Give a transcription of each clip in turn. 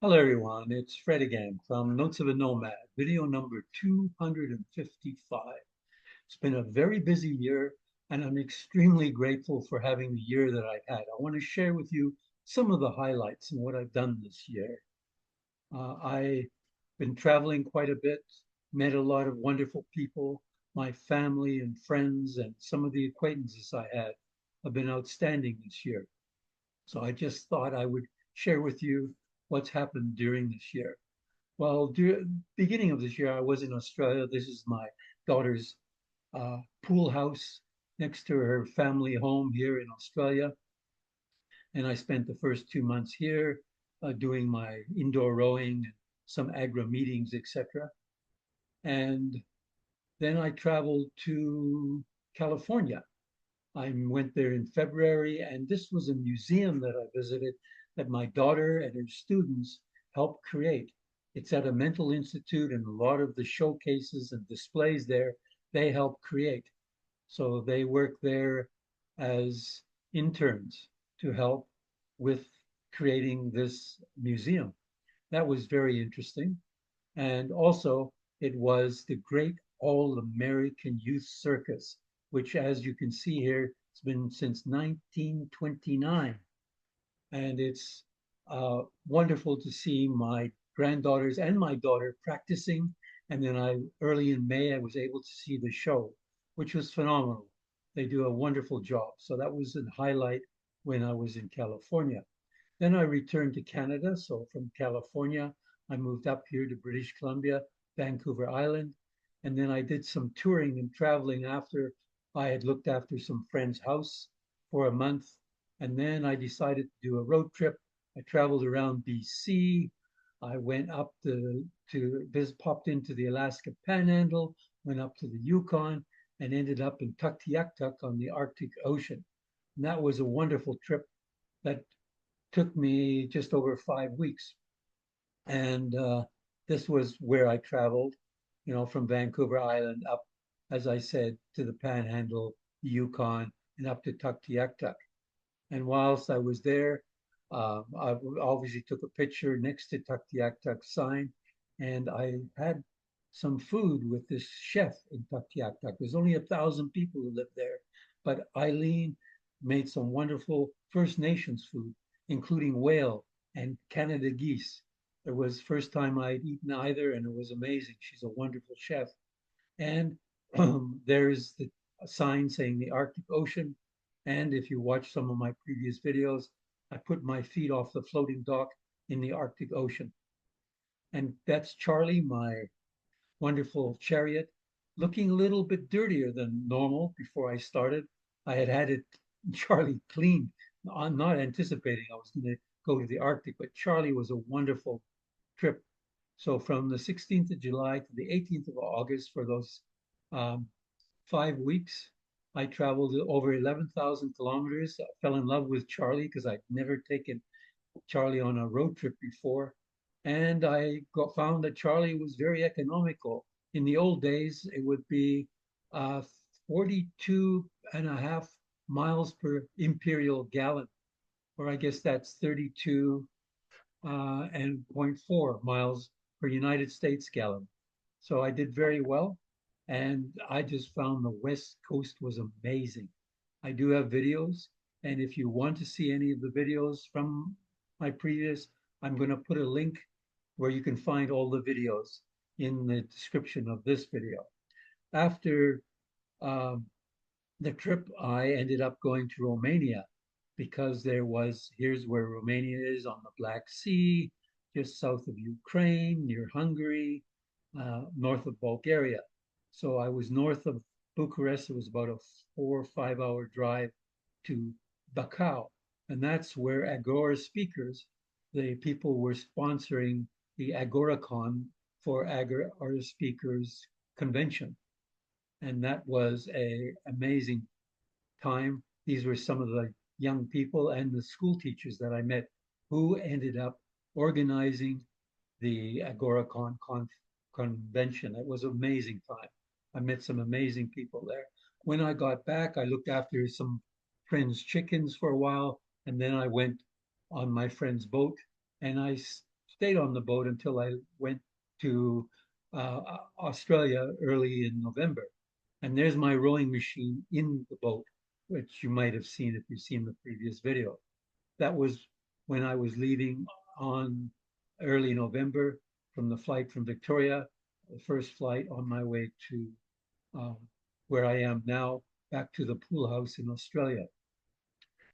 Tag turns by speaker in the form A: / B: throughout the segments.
A: Hello, everyone. It's Fred again from Notes of a Nomad, video number 255. It's been a very busy year, and I'm extremely grateful for having the year that I've had. I want to share with you some of the highlights and what I've done this year. I've been traveling quite a bit, met a lot of wonderful people. My family and friends and some of the acquaintances I had have been outstanding this year. So I just thought I would share with you what's happened during this year. Well, beginning of this year, I was in Australia. This is my daughter's pool house next to her family home here in Australia. And I spent the first 2 months here doing my indoor rowing and some agri meetings, etc. And then I traveled to California. I went there in February, and this was a museum that I visited that my daughter and her students helped create. It's at a mental institute, and a lot of the showcases and displays there they helped create. So they work there as interns to help with creating this museum. That was very interesting. And also, it was the Great All American Youth Circus, which, as you can see here, it's been since 1929. And it's wonderful to see my granddaughters and my daughter practicing. And then early in May, I was able to see the show, which was phenomenal. They do a wonderful job. So that was a highlight when I was in California. Then I returned to Canada. So from California, I moved up here to British Columbia, Vancouver Island. And then I did some touring and traveling after I had looked after some friend's house for a month. And then I decided to do a road trip. I traveled around BC. I went up popped into the Alaska Panhandle, went up to the Yukon, and ended up in Tuktoyaktuk on the Arctic Ocean. And that was a wonderful trip that took me just over 5 weeks. And this was where I traveled, from Vancouver Island up, as I said, to the Panhandle, the Yukon, and up to Tuktoyaktuk. And whilst I was there, I obviously took a picture next to Tuktoyaktuk sign, and I had some food with this chef in Tuktoyaktuk. There's only 1,000 people who live there, but Eileen made some wonderful First Nations food, including whale and Canada geese. It was first time I'd eaten either, and it was amazing. She's a wonderful chef. And there's the sign saying the Arctic Ocean. And if you watch some of my previous videos, I put my feet off the floating dock in the Arctic Ocean. And that's Charlie, my wonderful chariot, looking a little bit dirtier than normal before I started. I had had it, Charlie, cleaned. I'm not anticipating I was going to go to the Arctic, but Charlie was a wonderful trip. So from the 16th of July to the 18th of August for those um, 5 weeks, I traveled over 11,000 kilometers. I fell in love with Charlie because I'd never taken Charlie on a road trip before. And found that Charlie was very economical. In the old days, it would be 42 and a half miles per imperial gallon, or I guess that's 32 and zero point 0.4 miles per United States gallon. So I did very well. And I just found the West Coast was amazing. I do have videos. And if you want to see any of the videos from my previous, I'm going to put a link where you can find all the videos in the description of this video. After um, the trip, I ended up going to Romania because here's where Romania is on the Black Sea, just south of Ukraine, near Hungary, north of Bulgaria. So I was north of Bucharest. It was about a 4 or 5 hour drive to Bacau. And that's where Agora speakers, the people were sponsoring the AgoraCon for Agora speakers convention. And that was an amazing time. These were some of the young people and the school teachers that I met who ended up organizing the convention. It was an amazing time. I met some amazing people there. When I got back, I looked after some friends' chickens for a while, and then I went on my friend's boat and I stayed on the boat until I went to Australia early in November. And there's my rowing machine in the boat, which you might have seen if you've seen the previous video. That was when I was leaving on early November from the flight from Victoria, the first flight on my way to um, where I am now, back to the pool house in Australia.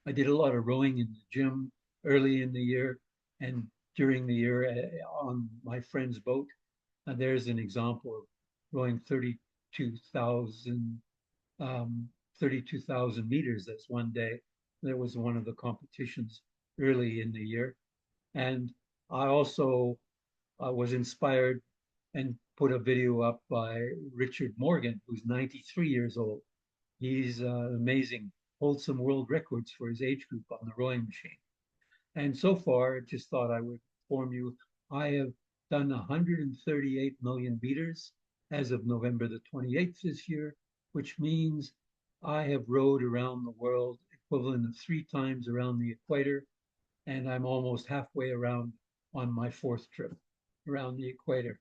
A: I did a lot of rowing in the gym early in the year and during the year on my friend's boat. And there's an example of rowing 32,000 um, 32,000 meters. That's one day. That was one of the competitions early in the year. And I also was inspired and put a video up by Richard Morgan, who's 93 years old. He's amazing, holds some world records for his age group on the rowing machine. And so far, I just thought I would inform you, I have done 138 million meters as of November the 28th this year, which means I have rowed around the world equivalent of 3 times around the equator, and I'm almost halfway around on my fourth trip around the equator.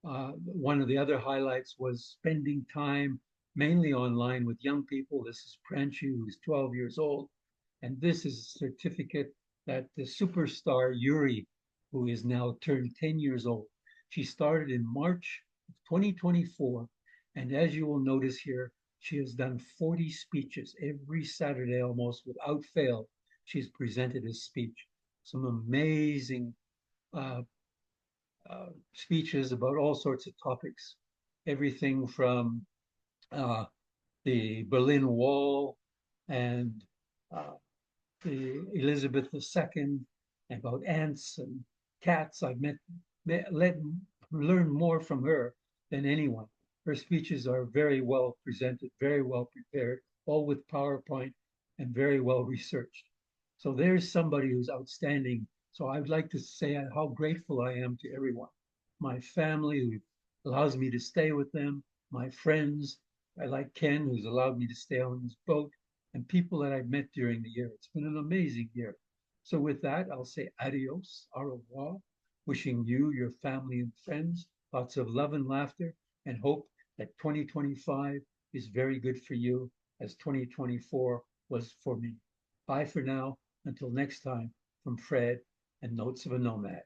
A: One of the other highlights was spending time mainly online with young people. This is Pranchu, who's 12 years old, and this is a certificate that the superstar Yuri, who is now turned 10 years old, she started in March of 2024. And as you will notice here, she has done 40 speeches every Saturday almost without fail. She's presented a speech. Some amazing uh, speeches about all sorts of topics, everything from uh, the Berlin Wall and uh, the Elizabeth II, about ants and cats. I've learned more from her than anyone. Her speeches are very well presented, very well prepared, all with PowerPoint and very well researched. So there's somebody who's outstanding. So I'd like to say how grateful I am to everyone. My family who allows me to stay with them, my friends, I like Ken who's allowed me to stay on his boat, and people that I've met during the year. It's been an amazing year. So with that, I'll say adios, au revoir, wishing you, your family and friends, lots of love and laughter, and hope that 2025 is very good for you as 2024 was for me. Bye for now. Until next time, from Fred and Notes of a Nomad.